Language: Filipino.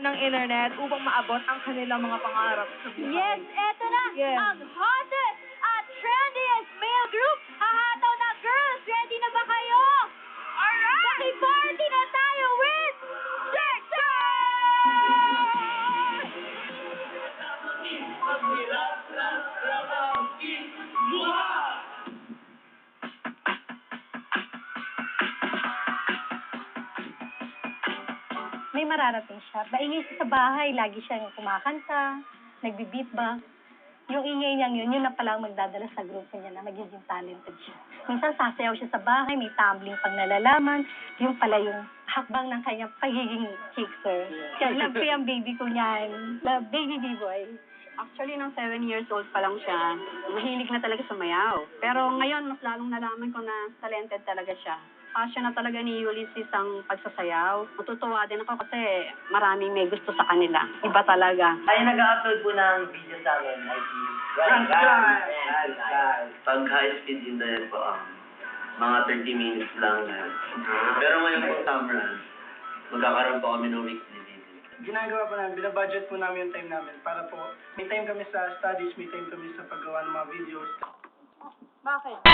ng internet upang maabot ang kanilang mga pangarap sa buhay. Yes, eto na ang hottest at trendiest male group. Hahataw na, girls. Ready na ba kayo? Alright! Makiparty na tayo with Sector! May mararating siya. Maingay siya sa bahay, lagi siyang kumakanta, nagbi-beatbox. Yung ingay niyang yun na pala ang magdadala sa grupo niya na magiging talented siya. Minsan sasayaw siya sa bahay, may tumbling pag nalalaman. Yung pala yung hakbang ng kanyang pagiging kickster. Kaya love ko yung baby ko niyan. Love, baby B-boy. Actually, nung 7 years old pa lang siya, mahilig na talaga sumayaw. Pero ngayon, mas lalong nalaman ko na talented talaga siya. Passion na talaga ni Ulysses ang pagsasayaw. Matutuwa din ako kasi maraming may gusto sa kanila. Iba talaga. Ay, nag-upload po ng video sa akin. Pag high speed internet po, mga 30 minutes lang. Pero ngayon po summer, magkakaroon po kami ng weekly video. Ginagawa po namin, binabudget po namin yung time namin para po may time kami sa studies, may time kami sa paggawa ng mga videos. Bakit?